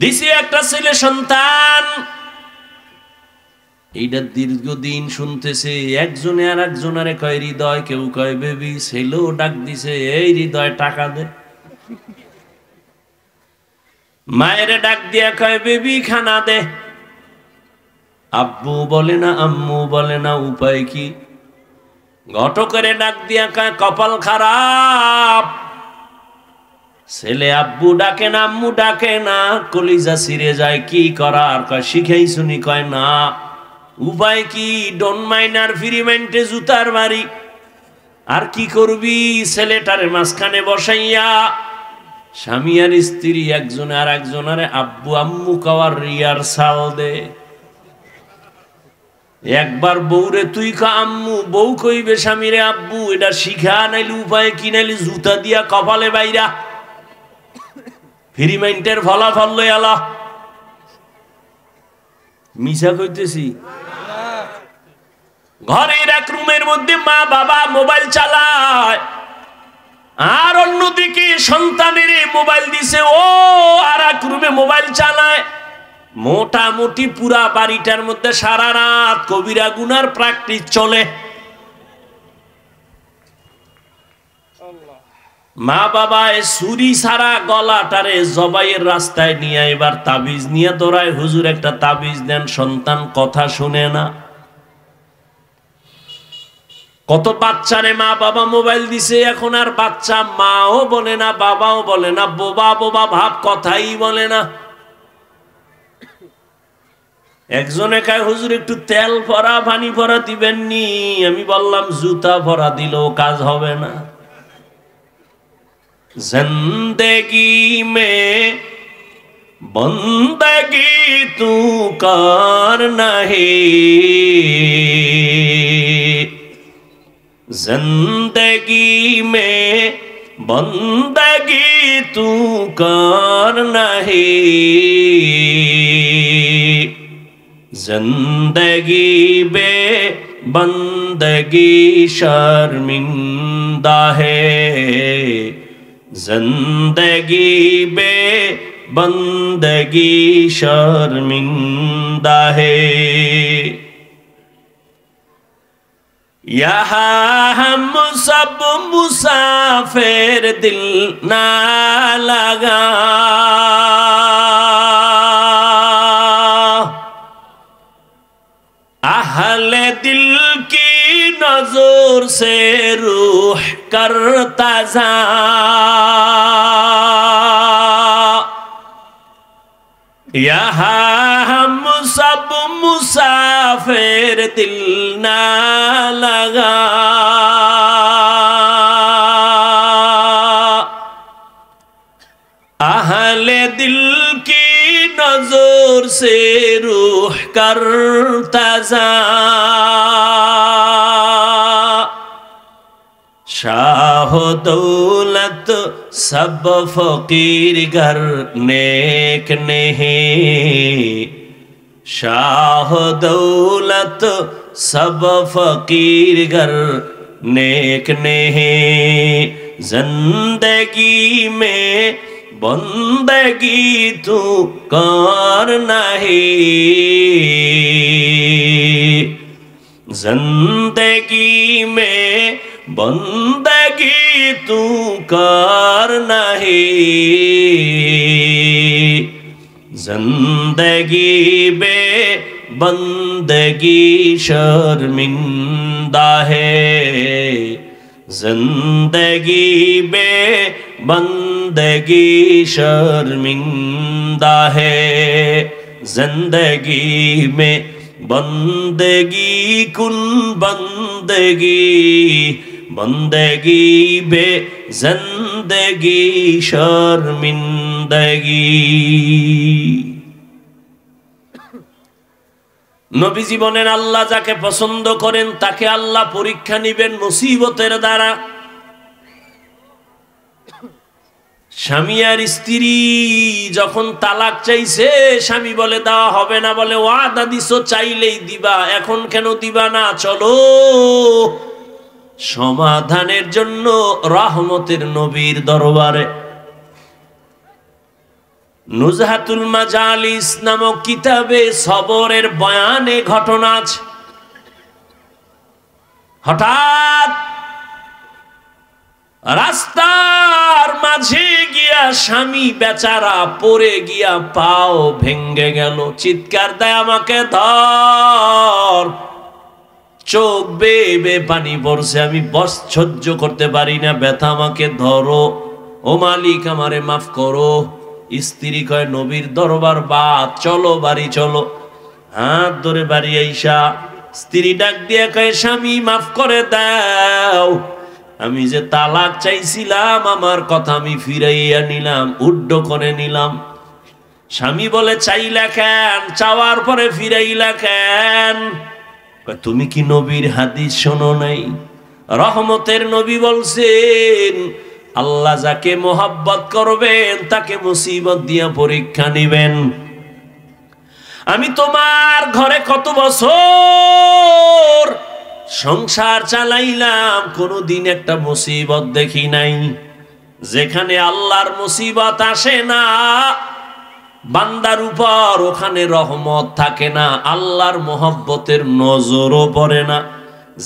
দিছে একটা ছেলে সন্তান, এইটা দীর্ঘদিন শুনতেছে। একজনে আর একজনারে কয় হৃদয়, কেউ কয় বেবি। ছেলেও ডাক দিছে, এই হৃদয় টাকা দে। মায়ের ডাক দিয়া কয় বেবি খানা দে। আব্বু বলে না, আম্মু বলে না, উপায় কি? ঘটকেরে ডাক দিয়া কয় কপাল খারাপ। ছেলে আব্বু ডাকে না, আম্মু ডাকে না, কলিজা ছিঁড়ে যায়। কি করার? কয় শিখাই শুনি। কয় না, উপায় কি? ডোন্ট মাইন্ড আর ফ্রি মাইন্ডে জুতার বাড়ি। আর কি করবি? ছেলেটারে মাঝখানে বসাইয়া স্বামী আর স্ত্রী একজনে আর একজনারে আব্বু আম্মু কওয়ার রিহার্সাল দে। একবার বউরে তুই কা আম্মু, বউ কইবে স্বামীরে আব্বু। এটা শিখা নাইলে উপায় কি, নাইলে জুতা দিয়া কপালে বাইরা ফ্রি মাইন্ডের ফলাফল লই আলা। মিশা কইতেছি? ঘরের এক রুমের মধ্যে মা বাবা মোবাইল চালায়, আর অন্যদিকে সন্তানের মোবাইল দিছে, ও আর এক রুমে মোবাইল চালায়। মোটামুটি পুরা বাড়িটার মধ্যে সারা রাত কবিরা গুনার প্র্যাকটিস চলে। মা বাবা ছুরি সারা গলাটারে জবাইয়ের রাস্তায় নিয়ে এবার তাবিজ নিয়ে দৌড়ায়, হুজুর একটা তাবিজ দেন। সন্তান কথা শুনে না। কত বাচ্চারে মা বাবা মোবাইল দিছে, এখন আর বাচ্চা মাও বলে না বাবাও বলে না, বোবা বোবা ভাব, কথাই বলে না। একজনে কয় হুজুর একটু তেল ভরা পানি ভরা দিবেননি। আমি বললাম জুতা ভরা দিলেও কাজ হবে না। জিন্দেগি মে বন্দগি তু করনা হে, जिंदगी में बंदगी तू करना है, जिंदगी बे बंदगी शर्मिंदा है, जिंदगी बे बंदगी शर्मिंदा है। यहाँ हम सब मुसाफिर दिल ना लगा, अहले दिल की नजर से रूह करता जा, यहाँ हम सब मुसाफिर दिल ना लगा, अहले दिल की नजर से रूह करता जा, शाह दौलत सब फकीर घर नेक नहीं, शाह दौलत सब फकीर घर नेक नहीं, जिंदगी में बंदगी तू करना है, जिंदगी में बंदगी तू करना है, जिंदगी बे बंदगी शर्मिंदा है, जिंदगी बे बंदगी शर्मिंदा है, जिंदगी में बंदगी कुन बंदगी, बंदगी बे जिंदगी शर्मिंदगी। নবীজি বলেন আল্লাহ যাকে পছন্দ করেন তাকে আল্লাহ পরীক্ষা নিবেন মুসিবতের দ্বারা। স্বামী আর স্ত্রী যখন তালাক চাইছে, স্বামী বলে দেওয়া হবে না, বলে ওয়াদা দিছো চাইলেই দিবা, এখন কেন দিবা না, চলো সমাধানের জন্য রহমতের নবীর দরবারে। নুজহাতুল মাজালিস নামক কিতাবে সবরের বয়ানে ঘটনা আছে। হঠাৎ রাস্তার মাঝে গিয়া স্বামী বেচারা পড়ে গিয়া পাও ভেঙ্গে গেল, চিৎকার দেয় আমাকে ধর। চোখ বেয়ে পানি পড়ছে, আমি বস সহ্য করতে পারি না, ব্যথা, আমাকে ধরো, ও মালিক আমারে মাফ করো। স্ত্রী কয় নবীর দরবার বাদ, চলো বাড়ি চলো। হাত ধরে বাড়ি আইসা স্ত্রী ডাক দিয়ে কয় স্বামী মাফ করে দাও, আমি যে তালাক চাইছিলাম আমার কথা আমি ফিরাইয়া নিলাম, উড্ড করে নিলাম। স্বামী বলে চাইলা কেন, চাওয়ার পরে ফিরাইলা কেন? তুমি কি নবীর হাদিস শোনো নাই? রহমতের নবী বলছেন আল্লাহ যাকে মোহাব্বত করবেন তাকে মুসিবত দিয়া পরীক্ষা নিবেন। আমি তোমার ঘরে কত বছর সংসার চালাইলাম, কোনদিন একটা মুসিবত দেখি নাই। যেখানে আল্লাহর মুসিবত আসে না বান্দার উপর, ওখানে রহমত থাকে না, আল্লাহর মোহব্বতের নজরও পড়ে না।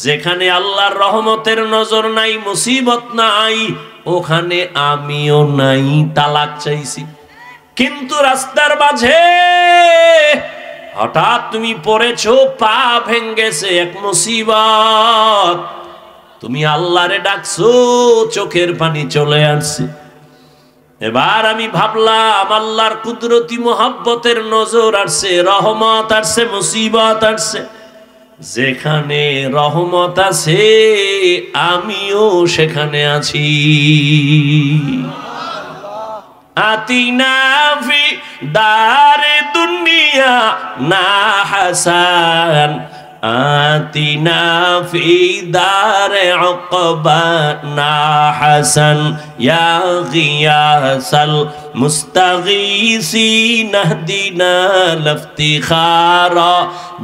যেখানে আল্লাহর রহমতের নজর নাই, মুসিবত নাই, ওখানে আমিও নাই। তালাক চাইছি, কিন্তু রাস্তার মাঝে হঠাৎ তুমি পড়েছো, পা ভেঙ্গেছে, এক মুসিবত, তুমি আল্লাহরে ডাকছো, চোখের পানি চলে আসছে। এবার আমি ভাবলাম আল্লাহর কুদরতি মোহাব্বতের নজর আসছে, রহমত আসছে, মুসিবত আসছে। যেখানে রহমত আছে আমিও সেখানে আছি। আতিনা ফি দারে দুনিয়া না হাসান, আতিনা ফি দারে উকবা না হাসান, ইয়া গিয়াসাল মুস্তাগীসিন ইহদিনা লিফতিখারা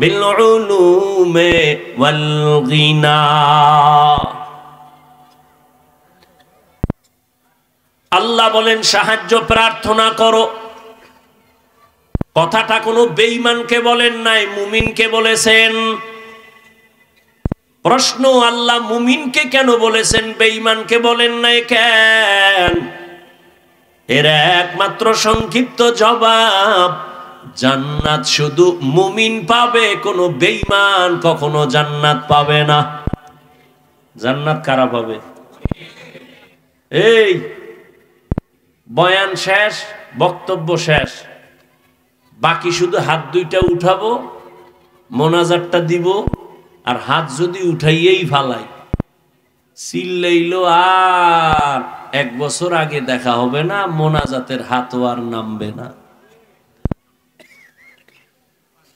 বিল উলুমি ওয়াল গিনা। আল্লাহ বলেন সাহায্য প্রার্থনা করো। কথাটা কোনো বেঈমানকে বলেন নাই, মুমিনকে বলেছেন। প্রশ্ন, আল্লাহ মুমিনকে কেন বলেছেন, বেঈমানকে বলেন নাই কেন? এর একমাত্র সংক্ষিপ্ত জবাব, জান্নাত শুধু মুমিন পাবে, কোনো বেঈমান কখনো জান্নাত পাবে না। জান্নাত কারা পাবে? এই বয়ান শেষ, বক্তব্য শেষ, বাকি শুধু হাত দুইটা উঠাবো, মোনাজাতটা দিব, আর হাত যদি উঠাইয়েই ফালাই, চিল্লাইলো আর 1 বছর আগে দেখা হবে না, মোনাজাতের হাতও আর নামবে না।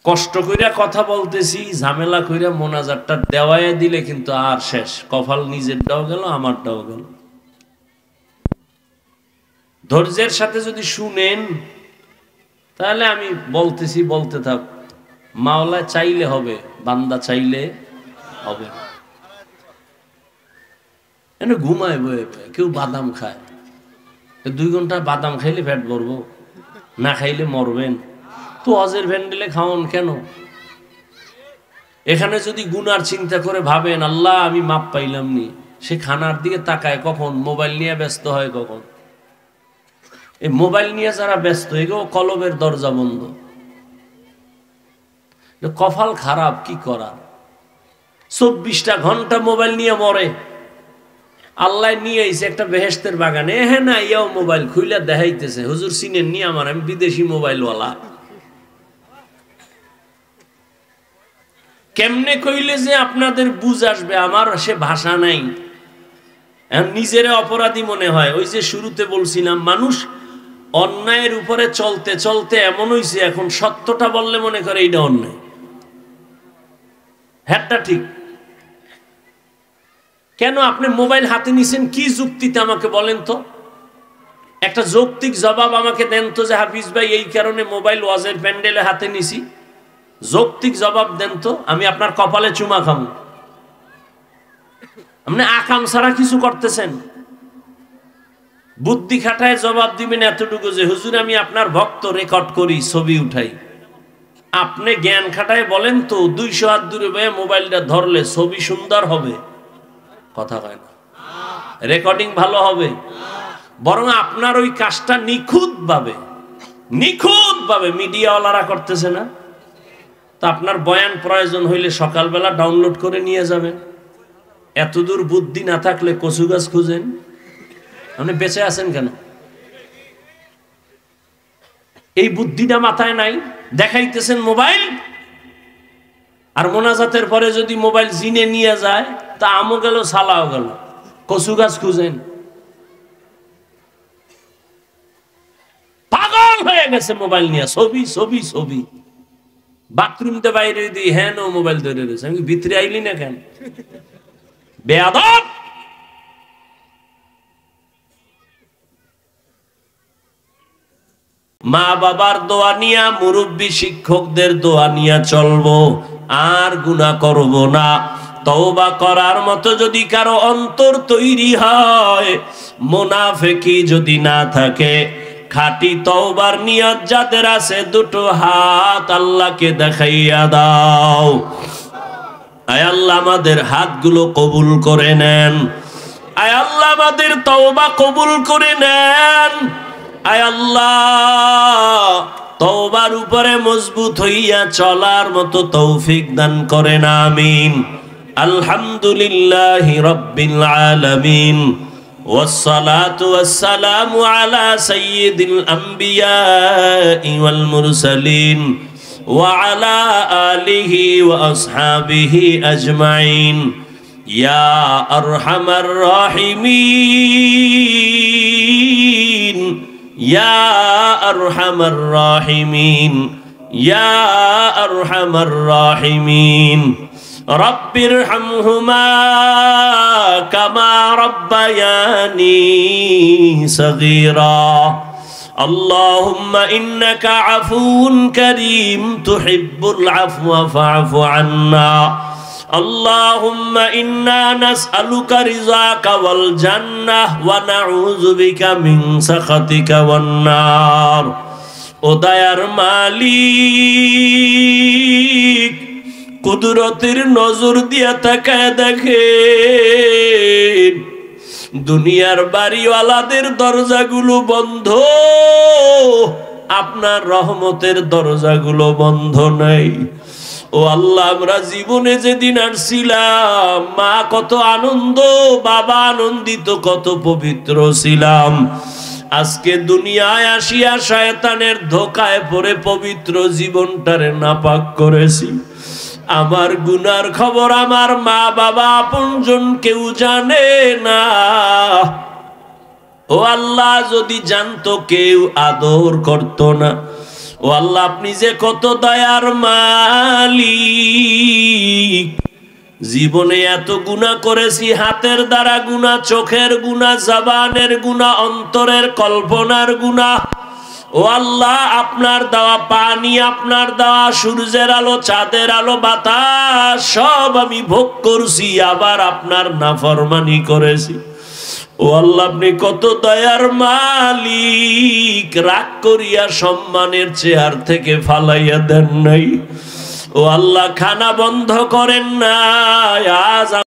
কষ্ট কইরা কথা বলতেছি, ঝামেলা কইরা মোনাজাতটা দেওয়ায় দিলে কিন্তু আর শেষ, কপাল নিজেরটাও গেল, আমারটাও গেল। ধৈর্যের সাথে যদি শুনেন তাহলে আমি বলতেছি, বলতে থাক। মাওলা চাইলে হবে, বান্দা চাইলে হবে। এনে ঘুমায় বয়ে বয়ে, কেউ বাদাম খায়, 2 ঘন্টা বাদাম খাইলে পেট ভরবো, না খাইলে মরবেন। তো হজের ভ্যান্ডেলে খাওয়ান কেন? এখানে যদি গুনার চিন্তা করে ভাবেন আল্লাহ আমি মাপ পাইলাম নি, সে খানার দিকে তাকায় কখন, মোবাইল নিয়ে ব্যস্ত হয় কখন। এই মোবাইল নিয়ে যারা ব্যস্ত, এগো কলবের দরজা বন্ধ। কপাল খারাপ, কি করার। 24টা ঘন্টা মোবাইল নিয়ে মরে। আল্লাহ নিয়ে আইছে একটা বেহেশতের বাগানে, হ্যাঁ না, ইয়াও মোবাইল খুইলা দেখাইতেছে, হুজুর চিনেন নি আমার, আমি বিদেশি মোবাইলওয়ালা। কেমনে কইলে যে আপনাদের বুঝ আসবে, আমার সে ভাষা নাই। নিজের অপরাধী মনে হয়। ওই যে শুরুতে বলছিলাম, মানুষ অন্যায়ের উপরে চলতে চলতে এমন হইছে, এখন সত্যটা বললে মনে করে এইটা অন্যায়। হ্যাঁটা ঠিক। কেন আপনি মোবাইল হাতে নিছেন, কি যুক্তিতে আমাকে বলেন তো? একটা যৌক্তিক জবাব আমাকে দেন তো, যে হাফিজ ভাই এই কারণে মোবাইল ওয়াজের প্যান্ডেলে হাতে নিছি। যৌক্তিক জবাব দেন তো, আমি আপনার কপালে চুমা খাবো। আপনি আকাম ছাড়া কিছু করতেছেন। বুদ্ধি খাটায় জবাব দিবেন এতটুকু, যে হুজুর আমি আপনার ভক্ত, রেকর্ড করি, ছবি উঠাই। আপনি জ্ঞান খাটায় বলেন তো, 200 হাত দূরে বয়ে মোবাইলটা ধরলে ছবি সুন্দর হবে? কথা হয় না, রেকর্ডিং ভালো হবে। বরং আপনার ওই কাজটা নিখুঁত ভাবে মিডিয়াওয়ালারা করতেছে না? তা আপনার বয়ান প্রয়োজন হইলে সকালবেলা ডাউনলোড করে নিয়ে যাবেন। এতদূর বুদ্ধি না থাকলে কচু গাছ খুঁজেন। আপনি বেঁচে আছেন কেন? এই বুদ্ধিটা মাথায় নাই, দেখাইতেছেন মোবাইল। আর মোনাজাতের পরে যদি মোবাইল জিনে নিয়ে যায়, তা আমও গেল, সালাও গেল, কচু গাছ খুঁজেন। পাগল হয়ে গেছে মোবাইল নিয়ে, ছবি ছবি ছবি। বাথরুমতে বাইরে দিই, হ্যাঁ নো মোবাইল ধরে রয়েছে। আমি ভিতরে আইলি না কেন? বেয়াদব। মা বাবার দোয়া নিয়া, মুরব্বী শিক্ষকদের দোয়া নিয়া চলবো, আর গুনাহ করব না। তওবা করার মতো যদি কারো অন্তর তৈরি হয়, মুনাফিকি যদি না থাকে, খাঁটি তওবার নিয়ত যাদের আছে, দুটো হাত আল্লাহকে দেখাইয়া দাও। আয় আল্লাহ আমাদের হাতগুলো কবুল করে নেন। আয় আল্লাহ আমাদের তওবা কবুল করে নেন। আয় আল্লাহ তওবার উপরে মজবুত হইয়া চলার মতো তৌফিক দান করেন, আমিন। আলহামদুলিল্লাহি রাব্বিল আলামিন, ওয়াসসালাতু ওয়াসসালামু আলা সাইয়্যিদিল আম্বিয়াই ওয়াল মুরসালিন ওয়া আলা আলিহি ওয়া আসহাবিহি আজমাইন। ইয়া আরহামার রাহিমিন, ইয়া আরহামার রাহিমিন, ইয়া আরহামার রাহিমিন। রব্বিরহামহুমা কামা রব্বায়ানি সগীরা। আল্লাহুম্মা ইন্নাকা আফুউন কারীম তুহিব্বুল আফওয়া ফা'ফু আন্না। আল্লাহুম্মা ইন্না নাসআলুকা রিযাকা ওয়াল জান্নাহ ওয়া নাউযু বিকা মিন সাখাতিকা ওয়ান নার। ও দয়ার মালিক, কুদরতের নজর দিয়া তাকায় দেখেন, দুনিয়ার বাড়িওয়ালাদের দরজাগুলো বন্ধ, আপনার রহমতের দরজাগুলো বন্ধ নাই। ও আল্লাহ, আমরা জীবনে যেদিন আসছিলাম, মা কত আনন্দ, বাবা আনন্দিত, কত পবিত্র ছিলাম। আজকে দুনিয়ায় আসিয়া শয়তানের ধোকায় পড়ে পবিত্র জীবনটারে নাপাক করেছি। আমার গুনার খবর আমার মা বাবা আপনজন কেউ জানে না। ও আল্লাহ, যদি জানতো কেউ আদর করত না। ও আল্লাহ, আপনি যে কত দয়ার মালিক। জীবনে এত গুনাহ করেছি, হাতের দ্বারা গুনাহ, চোখের গুনাহ, জবানের গুনাহ, অন্তরের কল্পনার গুনাহ। ও আল্লাহ, আপনার দেওয়া পানি, আপনার দেওয়া সূর্যের আলো, চাঁদের আলো, বাতাস সব আমি ভোগ করছি, আবার আপনার নাফরমানি করেছি। ও আল্লাহ, আপনি কত দয়ার মালিক। রাগ করিয়া সম্মানের চেয়ার থেকে ফালাইয়া দেন নাই। ও আল্লাহ, খানা বন্ধ করেন না। আজ